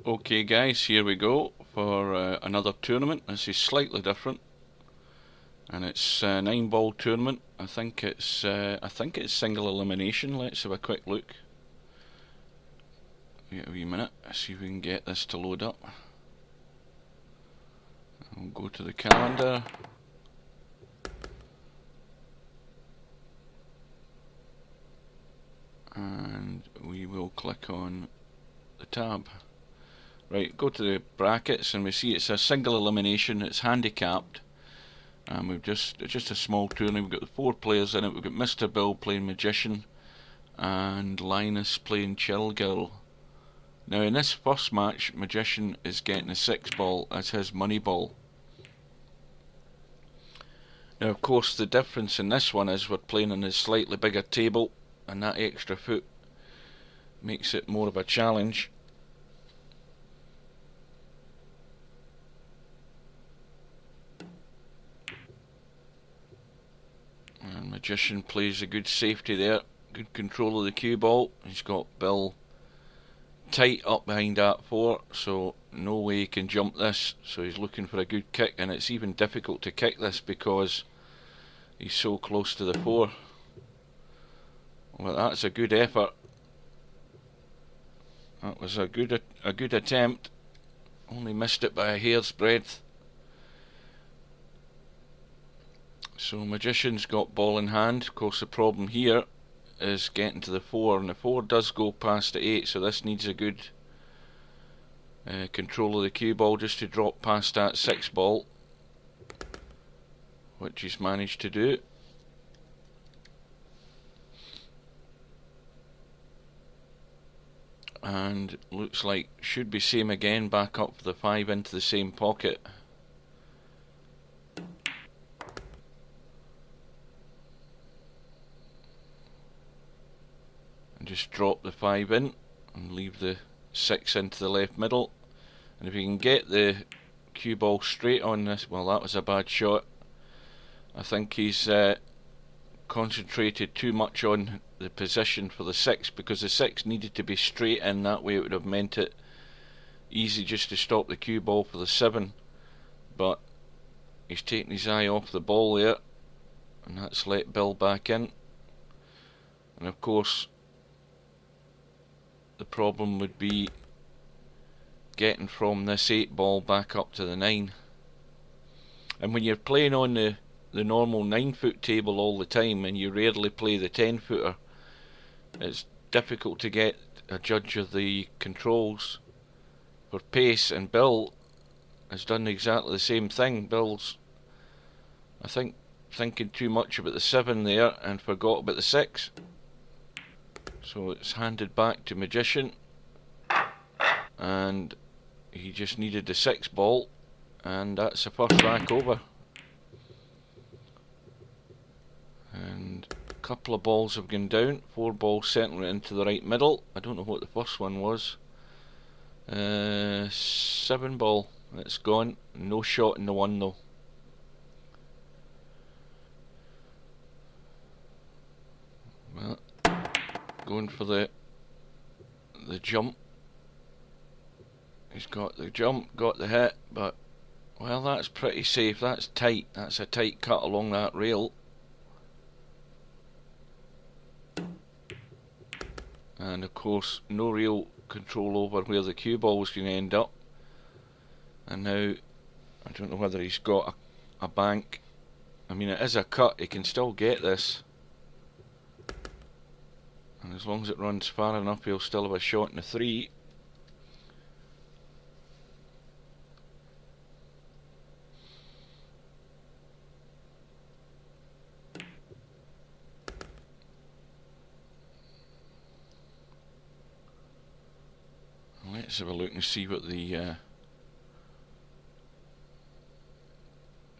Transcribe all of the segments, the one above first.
Okay guys, here we go for another tournament. This is slightly different, and it's a 9-ball tournament. I think it's single elimination. Let's have a quick look. Wait a wee minute, see if we can get this to load up. We'll go to the calendar. And we will click on the tab. Right, go to the brackets and we see it's a single elimination, it's handicapped. And it's just a small tourney. We've got the 4 players in it. We've got MrBill playing Magician and Linus playing Chill Girl. Now in this first match, Magician is getting a 6-ball as his money ball. Now of course the difference in this one is we're playing on a slightly bigger table, and that extra foot makes it more of a challenge. And Magician plays a good safety there, good control of the cue ball. He's got Bill tight up behind that 4, so no way he can jump this, so he's looking for a good kick, and it's even difficult to kick this because he's so close to the 4. Well, that's a good effort. That was a good attempt, only missed it by a hair's breadth. So Magician's got ball in hand. Of course the problem here is getting to the 4, and the 4 does go past the 8, so this needs a good control of the cue ball just to drop past that 6 ball, which he's managed to do. And looks like should be same again, back up for the 5 into the same pocket. And just drop the 5 in and leave the 6 into the left middle. And if you can get the cue ball straight on this, well, that was a bad shot. I think he's concentrated too much on the position for the 6, because the 6 needed to be straight in. That way it would have meant it easy just to stop the cue ball for the 7, but he's taken his eye off the ball there, and that's let Bill back in. And of course the problem would be getting from this 8 ball back up to the 9. And when you're playing on the normal 9-foot table all the time, and you rarely play the 10-footer, it's difficult to get a judge of the controls for pace, and Bill has done exactly the same thing. Bill's, I think, thinking too much about the 7 there and forgot about the 6. So it's handed back to Magician, and he just needed the 6 ball, and that's the first rack over. And a couple of balls have gone down. 4 balls settling into the right middle. I don't know what the first one was. 7 ball. It's gone. No shot in the 1 though. Well, going for the jump. He's got the jump, got the hit, but well, that's pretty safe. That's tight. That's a tight cut along that rail. And of course no real control over where the cue ball was going to end up. And now I don't know whether he's got a bank. I mean, it is a cut, he can still get this, and as long as it runs far enough he'll still have a shot in the 3. Let's have a look and see what the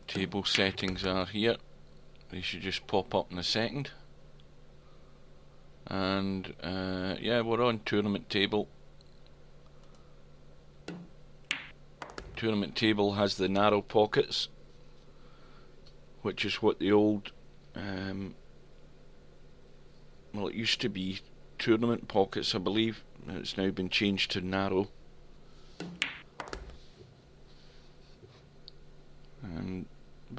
table settings are here. They should just pop up in a second. And yeah, we're on tournament table. Tournament table has the narrow pockets, which is what the old well, it used to be tournament pockets, I believe. It's now been changed to narrow.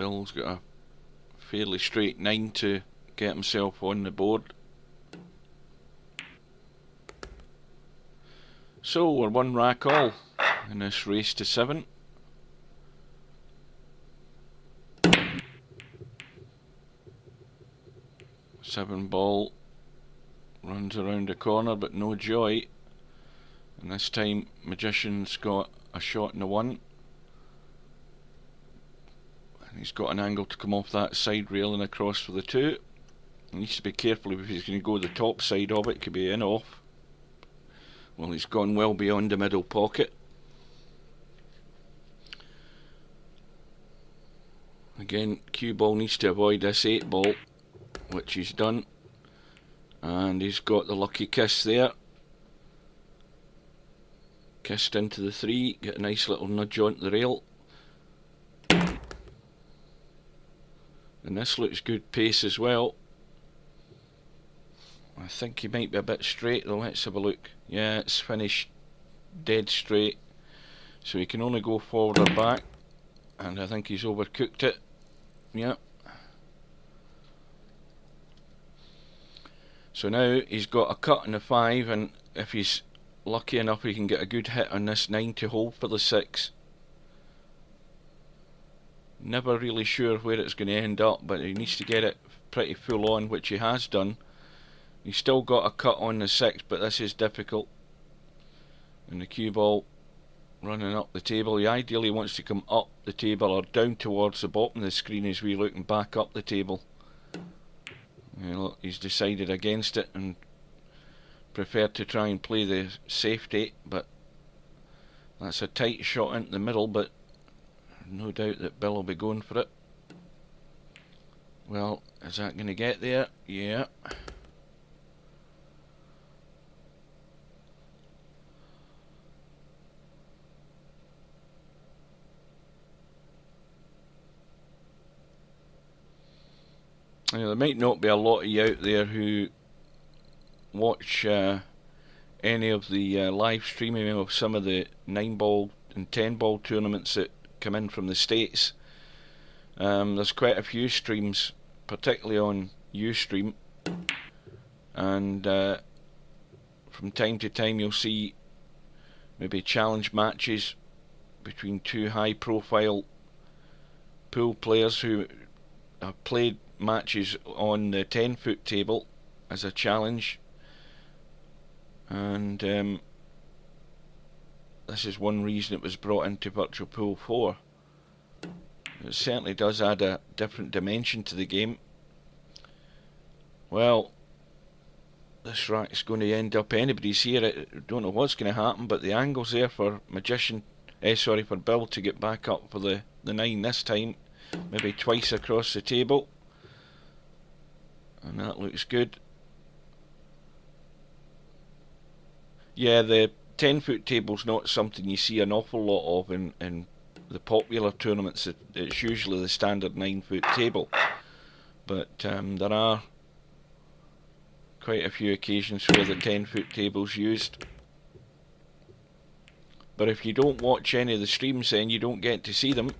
Bill's got a fairly straight 9 to get himself on the board. So we're 1 rack all in this race to 7. Seven ball runs around the corner, but no joy. And this time Magician's got a shot in the 1. And he's got an angle to come off that side rail and across for the 2. He needs to be careful if he's going to go the top side of it. It could be in off. Well, he's gone well beyond the middle pocket. Again, cue ball needs to avoid this 8 ball, which he's done. And he's got the lucky kiss there. Kissed into the 3, get a nice little nudge onto the rail. And this looks good pace as well. I think he might be a bit straight though. Let's have a look. Yeah, it's finished dead straight. So he can only go forward or back. And I think he's overcooked it. Yeah. So now he's got a cut in the 5, and if he's lucky enough he can get a good hit on this 9 to hold for the 6. Never really sure where it's going to end up, but he needs to get it pretty full on, which he has done. He's still got a cut on the 6, but this is difficult. And the cue ball running up the table. He ideally wants to come up the table or down towards the bottom of the screen as we look, and back up the table. You know, he's decided against it and preferred to try and play the safety, but that's a tight shot into the middle, but no doubt that Bill will be going for it. Well, is that going to get there? Yeah. You know, there might not be a lot of you out there who watch any of the live streaming of some of the 9 ball and 10 ball tournaments that come in from the States. There's quite a few streams, particularly on Ustream, and from time to time you'll see maybe challenge matches between 2 high profile pool players who have played matches on the 10-foot table as a challenge, and this is one reason it was brought into Virtual Pool 4. It certainly does add a different dimension to the game. Well, this rack's going to end up anybody's here. I don't know what's going to happen, but the angle's there for for Bill to get back up for the 9 this time, maybe twice across the table. And that looks good. Yeah, the 10-foot table's not something you see an awful lot of in the popular tournaments. It's usually the standard 9-foot table, but there are quite a few occasions where the 10-foot table's used. But if you don't watch any of the streams, then you don't get to see them,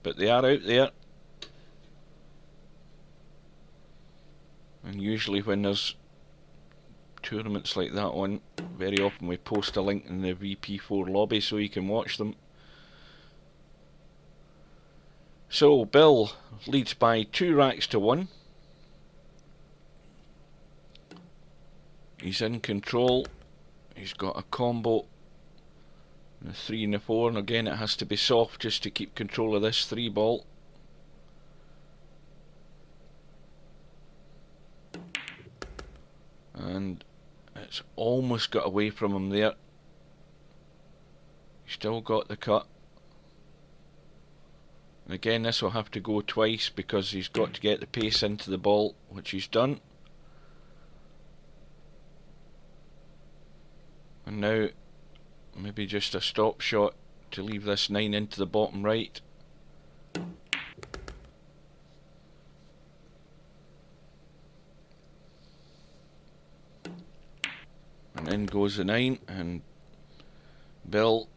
but they are out there. And usually when there's tournaments like that on, very often we post a link in the VP4 lobby so you can watch them. So Bill leads by 2 racks to 1. He's in control. He's got a combo, the 3 and the 4, and again it has to be soft just to keep control of this 3 ball. And it's almost got away from him there. He's still got the cut. And again, this will have to go twice because he's got to get the pace into the ball, which he's done. And now maybe just a stop shot to leave this 9 into the bottom right. And in goes the 9, and Bill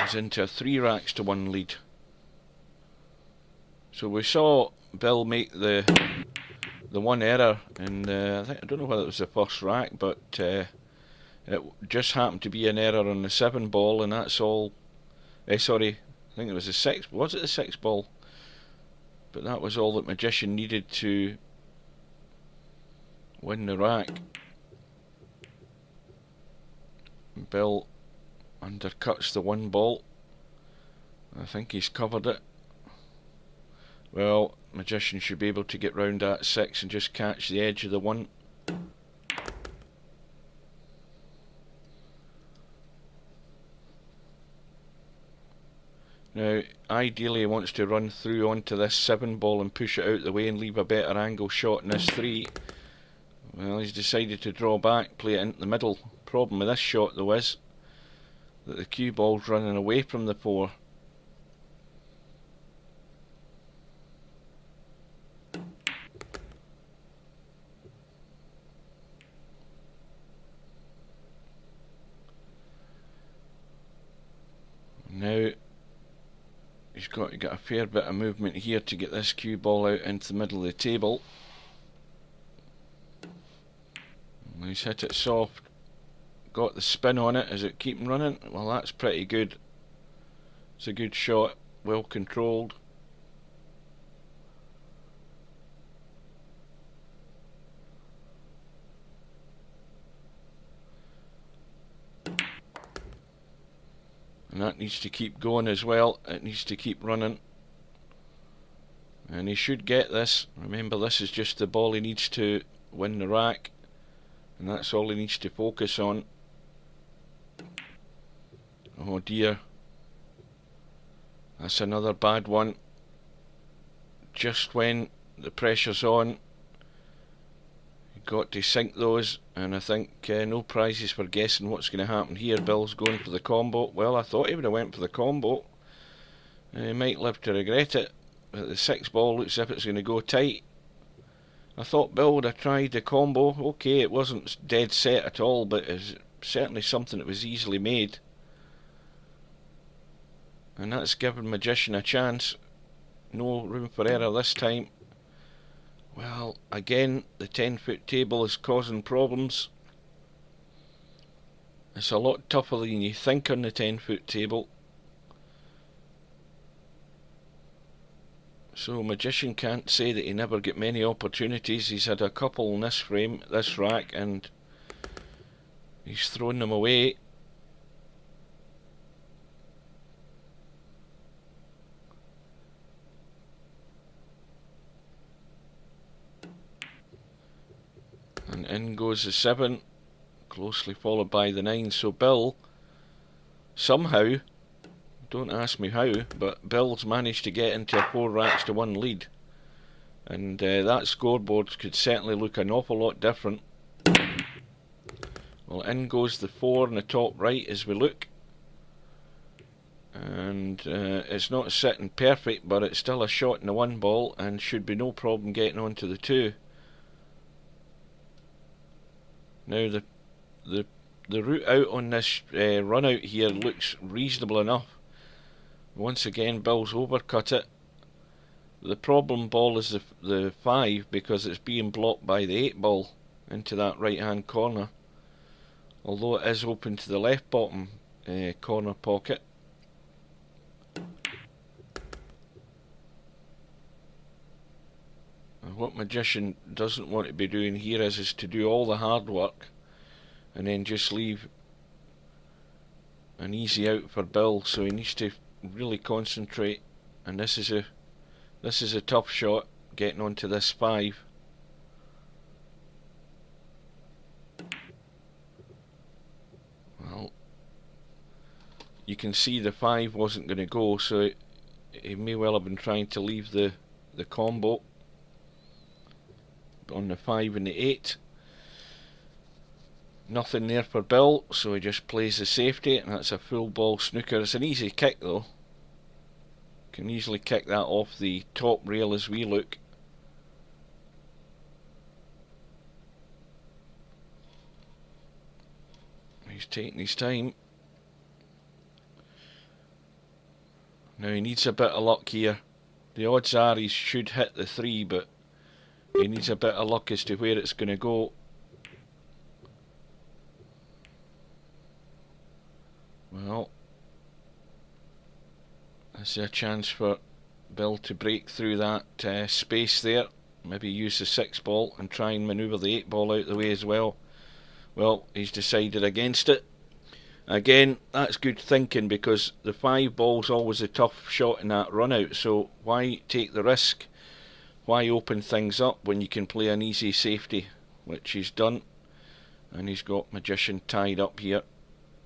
is into a 3 racks to 1 lead. So we saw Bill make the one error, and I don't know whether it was the first rack, but it just happened to be an error on the 7 ball, and that's all. Sorry, I think it was the 6. Was it the 6 ball? But that was all that Magician needed to win the rack. Bill undercuts the 1 ball. I think he's covered it. Well, Magician should be able to get round that 6 and just catch the edge of the 1. Now, ideally he wants to run through onto this 7 ball and push it out the way and leave a better angle shot in this 3. Well, he's decided to draw back, play it into the middle. Problem with this shot though is that the cue ball's running away from the 4. Now he's got to get a fair bit of movement here to get this cue ball out into the middle of the table. He's hit it soft, got the spin on it. Is it keeping running? Well, that's pretty good. It's a good shot, well controlled. And that needs to keep going as well. It needs to keep running. And he should get this. Remember, this is just the ball he needs to win the rack. And that's all he needs to focus on. Oh dear. That's another bad one. Just when the pressure's on, you've got to sink those. And I think no prizes for guessing what's going to happen here. Bill's going for the combo. Well, I thought he would have went for the combo. He might live to regret it. But the 6 ball looks as if it's going to go tight. I thought Bill would have tried the combo. Okay, it wasn't dead set at all, but it's certainly something that was easily made. And that's given Magician a chance. No room for error this time. Well, again, the 10-foot table is causing problems. It's a lot tougher than you think on the 10-foot table. So Magician can't say that he never get many opportunities. He's had a couple in this frame, this rack, and he's thrown them away. And in goes the 7, closely followed by the 9. So Bill, somehow, don't ask me how, but Bill's managed to get into a 4 racks to 1 lead. And that scoreboard could certainly look an awful lot different. Well, in goes the 4 in the top right as we look. And it's not sitting perfect, but it's still a shot in the 1 ball and should be no problem getting onto the 2. Now the route out on this run out here looks reasonable enough. Once again, Bill's overcut it. The problem ball is the 5 because it's being blocked by the 8 ball into that right hand corner. Although it is open to the left bottom corner pocket. And what Magician doesn't want to be doing here is to do all the hard work and then just leave an easy out for Bill. So he needs to really concentrate, and this is a tough shot getting onto this 5. Well, you can see the 5 wasn't going to go, so he may well have been trying to leave the combo on the 5 and the 8. Nothing there for Bill, so he just plays the safety, and that's a full ball snooker. It's an easy kick though. Can easily kick that off the top rail as we look. He's taking his time. Now he needs a bit of luck here The odds are he should hit the 3, but he needs a bit of luck as to where it's going to go. Well, this is a chance for Bill to break through that space there. Maybe use the 6 ball and try and manoeuvre the 8 ball out of the way as well. Well, he's decided against it. Again, that's good thinking, because the 5 ball's always a tough shot in that run out, so why take the risk? Why open things up when you can play an easy safety, which he's done. And he's got Magician tied up here,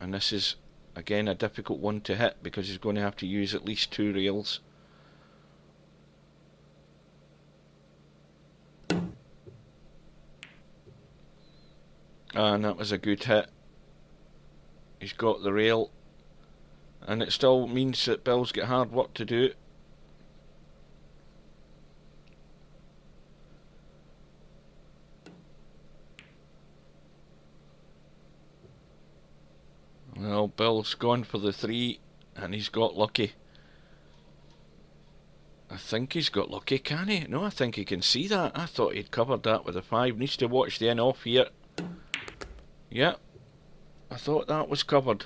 and this is again a difficult one to hit because he's going to have to use at least 2 rails. And that was a good hit. He's got the rail, and it still means that Bill's got hard work to do. Well, Bill's gone for the 3, and he's got lucky. I think he's got lucky, can he? No, I think he can see that. I thought he'd covered that with a 5. Needs to watch the in-off here. Yeah, I thought that was covered.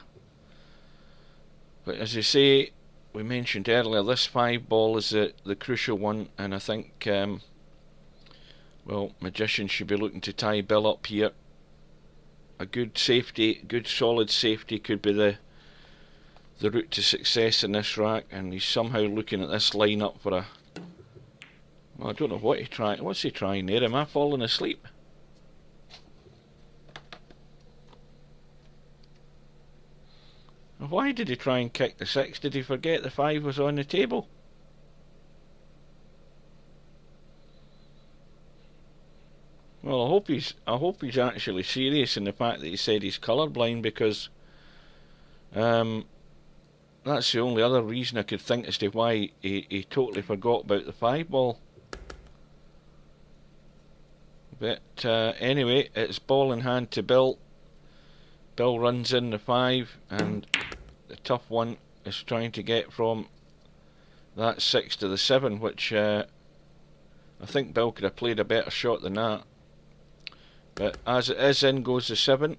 But as you say, we mentioned earlier, this 5 ball is the crucial one, and I think, well, Magician should be looking to tie Bill up here. A good safety, good solid safety could be the route to success in this rack, and he's somehow looking at this line up for a... Well, I don't know what he tried. What's he trying there? Am I falling asleep? Why did he try and kick the 6? Did he forget the 5 was on the table? Well, I hope he's actually serious in the fact that he said he's colourblind, because that's the only other reason I could think as to why he totally forgot about the 5 ball. But anyway, it's ball in hand to Bill. Bill runs in the 5, and the tough one is trying to get from that 6 to the 7, which I think Bill could have played a better shot than that. But as it is, in goes the 7.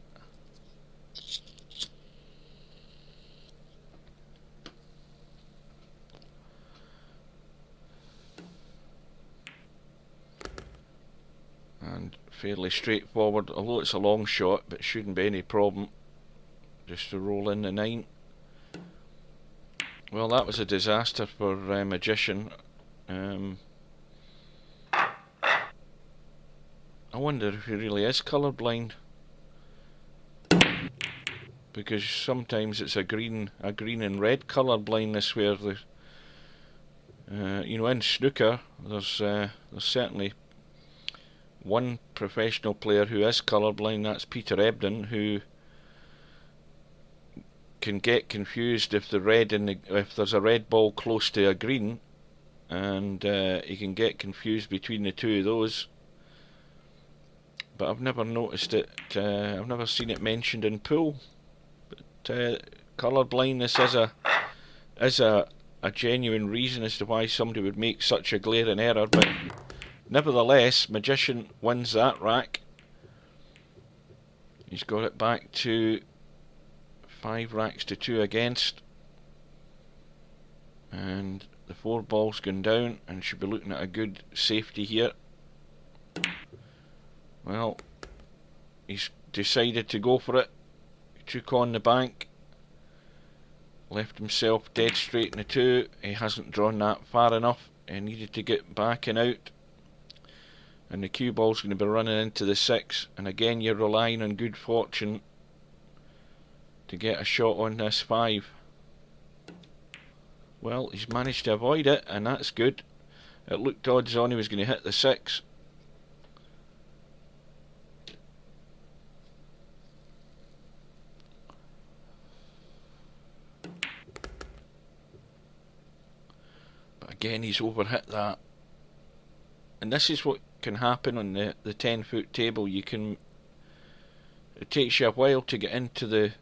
And fairly straightforward, although it's a long shot, but shouldn't be any problem. Just to roll in the 9. Well, that was a disaster for Magician. I wonder if he really is colourblind, because sometimes it's a green and red colour blindness where the you know, in snooker there's certainly one professional player who is colourblind. That's Peter Ebden, who can get confused if if there's a red ball close to a green, and he can get confused between the two of those. But I've never noticed it. I've never seen it mentioned in pool. But colour blindness is a genuine reason as to why somebody would make such a glaring error. But nevertheless, Magician wins that rack. He's got it back to 5 racks to 2 against, and the 4 ball's gone down, and should be looking at a good safety here. Well, he's decided to go for it. He took on the bank, left himself dead straight in the 2. He hasn't drawn that far enough. He needed to get back and out, and the cue ball's going to be running into the 6, and again you're relying on good fortune to get a shot on this 5. Well, he's managed to avoid it, and that's good. It looked odds on he was going to hit the 6. Again, he's overhit that, and this is what can happen on the 10-foot table. It takes you a while to get into the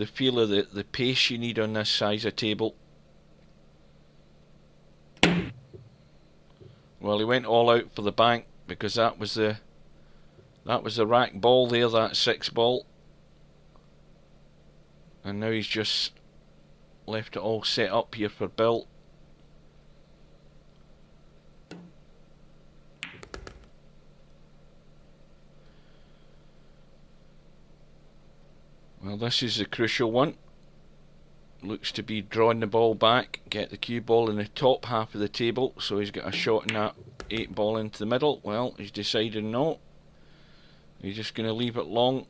feel of the pace you need on this size of table. Well, he went all out for the bank because that was the rack ball there, that 6 ball. And now he's just left it all set up here for Bill. Well, this is the crucial one. Looks to be drawing the ball back, get the cue ball in the top half of the table, so he's got a shot in that 8 ball into the middle. Well, he's decided no. He's just going to leave it long.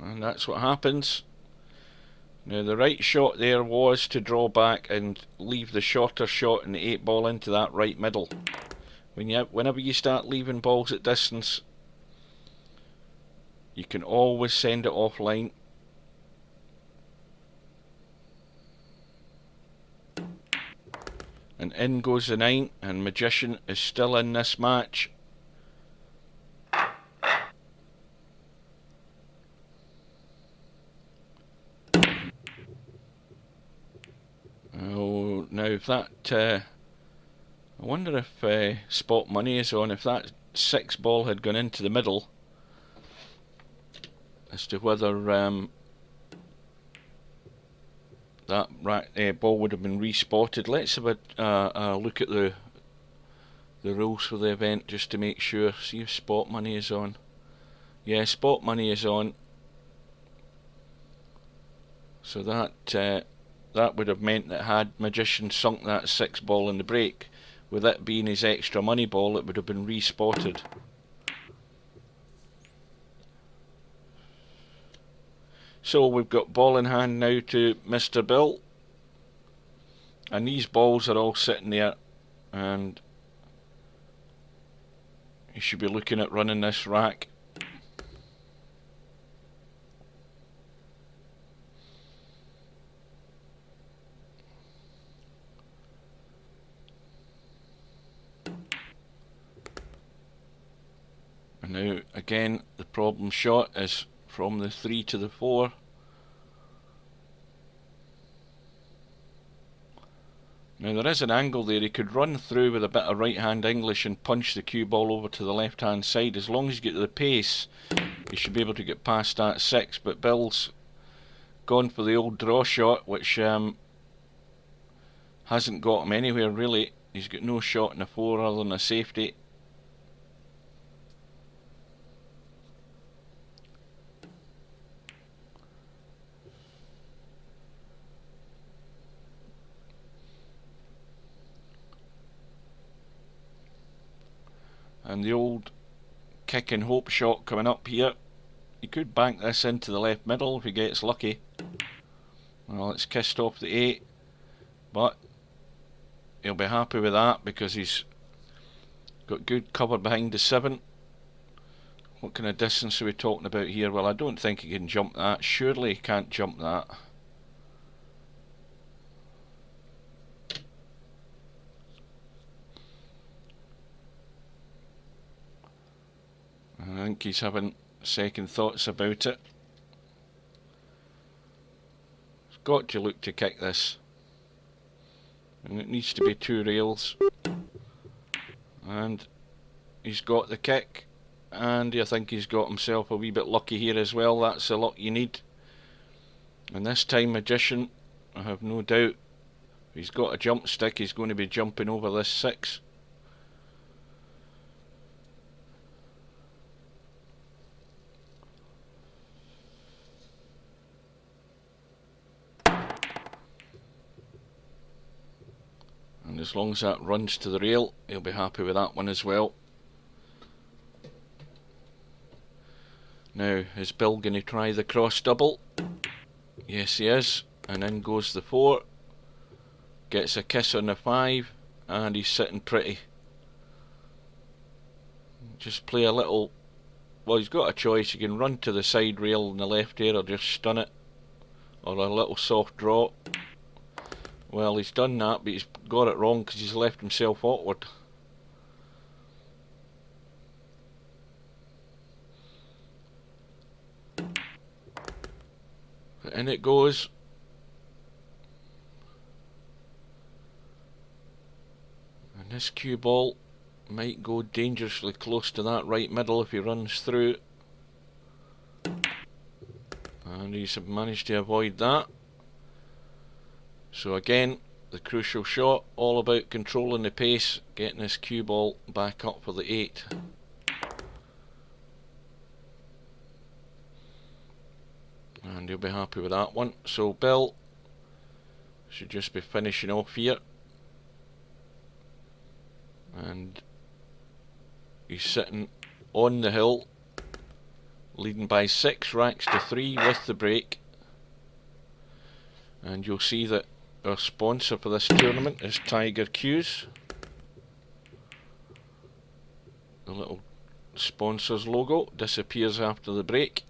And that's what happens. Now the right shot there was to draw back and leave the shorter shot in the 8 ball into that right middle. Whenever you start leaving balls at distance, you can always send it offline. And in goes the 9, and Magician is still in this match. Oh, now if that, I wonder if spot money is on, if that 6 ball had gone into the middle, as to whether that ball would have been respotted. Let's have a look at the rules for the event just to make sure. See if spot money is on. Yeah, spot money is on. So that would have meant that had Magician sunk that 6 ball in the break, with it being his extra money ball, it would have been respotted. So we've got ball in hand now to Mr. Bill, and these balls are all sitting there, and he should be looking at running this rack. And now again the problem shot is from the 3 to the 4. Now there is an angle there. He could run through with a bit of right hand English and punch the cue ball over to the left hand side. As long as you get to the pace, you should be able to get past that 6, but Bill's gone for the old draw shot, which hasn't got him anywhere really. He's got no shot in the 4 other than a safety. And the old kick and hope shot coming up here. He could bank this into the left middle if he gets lucky. Well, it's kissed off the 8, but he'll be happy with that because he's got good cover behind the 7. What kind of distance are we talking about here? Well, I don't think he can jump that. Surely he can't jump that. I think he's having second thoughts about it. He's got to look to kick this, and it needs to be 2 rails, and he's got the kick, and I think he's got himself a wee bit lucky here as well. That's the luck you need, and this time Magician, I have no doubt, if he's got a jump stick, he's going to be jumping over this 6. And as long as that runs to the rail, he'll be happy with that one as well. Now, is Bill going to try the cross double? Yes, he is. And in goes the 4. Gets a kiss on the 5, and he's sitting pretty. Just play a little. Well, he's got a choice. He can run to the side rail in the left here, or just stun it, or a little soft draw. Well, he's done that, but he's got it wrong because he's left himself awkward. In it goes. And this cue ball might go dangerously close to that right middle if he runs through. And he's managed to avoid that. So again, the crucial shot, all about controlling the pace, getting this cue ball back up for the 8. And he'll be happy with that one. So Bill should just be finishing off here. And he's sitting on the hill, leading by 6 racks to 3 with the break. And you'll see that our sponsor for this tournament is Tiger Cues. The little sponsor's logo disappears after the break.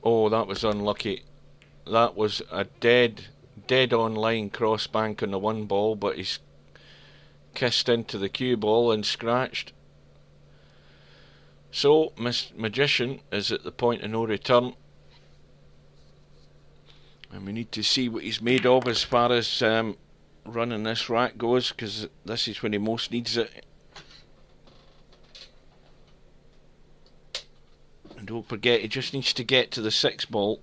Oh, that was unlucky. That was a dead on line cross bank on the 1 ball, but he's kissed into the cue ball and scratched. So Magician is at the point of no return, and we need to see what he's made of as far as running this rack goes, because this is when he most needs it. And don't forget, he just needs to get to the 6 ball.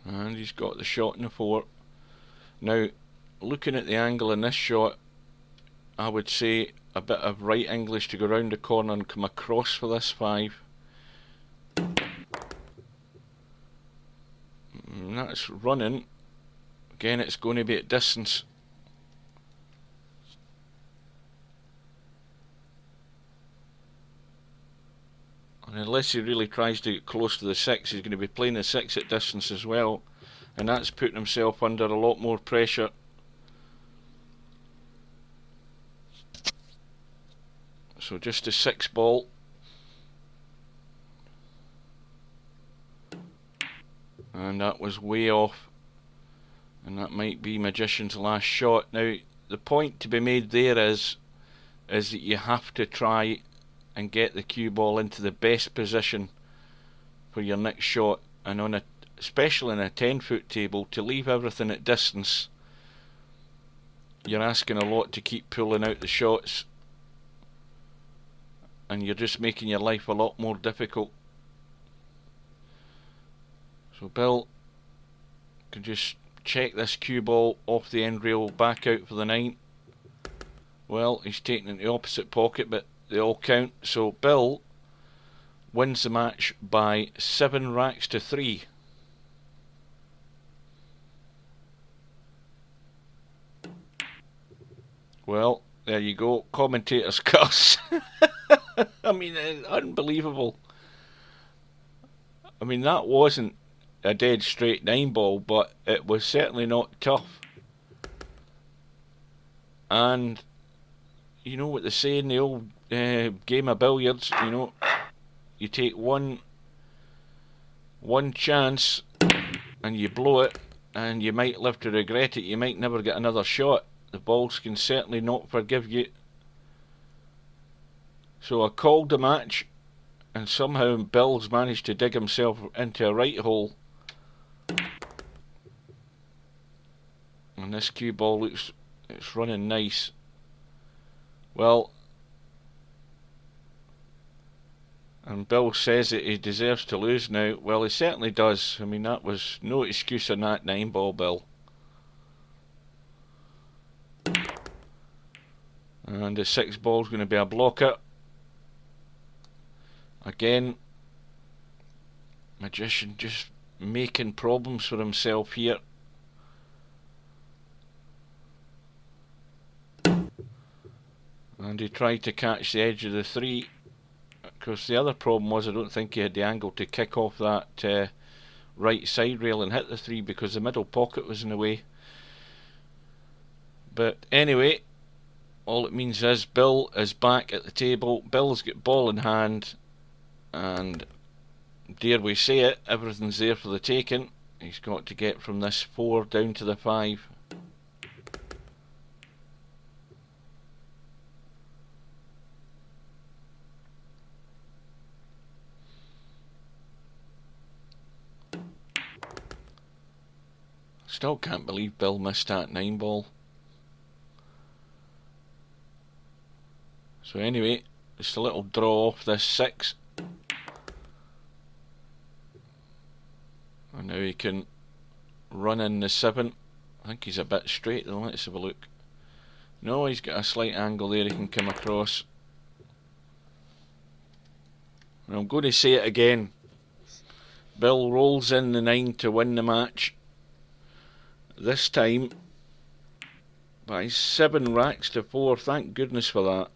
And he's got the shot in the 4. Now, looking at the angle in this shot, I would say a bit of right English to go round the corner and come across for this 5. And that's running. Again, it's going to be at distance. And unless he really tries to get close to the 6, he's going to be playing the 6 at distance as well. And that's putting himself under a lot more pressure. So just a 6 ball. And that was way off. And that might be Magician's last shot. Now, the point to be made there is that you have to try and get the cue ball into the best position for your next shot. And on especially in a 10-foot table, to leave everything at distance, you're asking a lot to keep pulling out the shots. And you're just making your life a lot more difficult. So Bill can just check this cue ball off the end rail back out for the 9. Well, he's taken it in the opposite pocket, but they all count. So Bill wins the match by 7 racks to 3. Well, there you go, commentator's curse. I mean, unbelievable. I mean, that wasn't a dead straight 9 ball, but it was certainly not tough. And you know what they say in the old game of billiards, you know, you take one chance and you blow it, and you might live to regret it. You might never get another shot. The balls can certainly not forgive you. So I called the match, and somehow Bill's managed to dig himself into a right hole. And this cue ball looks, it's running nice. Well, and Bill says that he deserves to lose now. Well, he certainly does. I mean, that was no excuse on that 9 ball, Bill. And the 6 ball's going to be a blocker. Again, Magician just making problems for himself here. And he tried to catch the edge of the 3. Because the other problem was, I don't think he had the angle to kick off that right side rail and hit the 3, because the middle pocket was in the way. But anyway, all it means is Bill is back at the table. Bill's got ball in hand, and dare we say it, everything's there for the taking. He's got to get from this 4 down to the 5. Still can't believe Bill missed that 9 ball. So anyway, just a little draw off this 6. And now he can run in the 7. I think he's a bit straight though, let's have a look. No, he's got a slight angle there he can come across. And I'm going to say it again. Bill rolls in the 9 to win the match. This time by 7 racks to 4, thank goodness for that.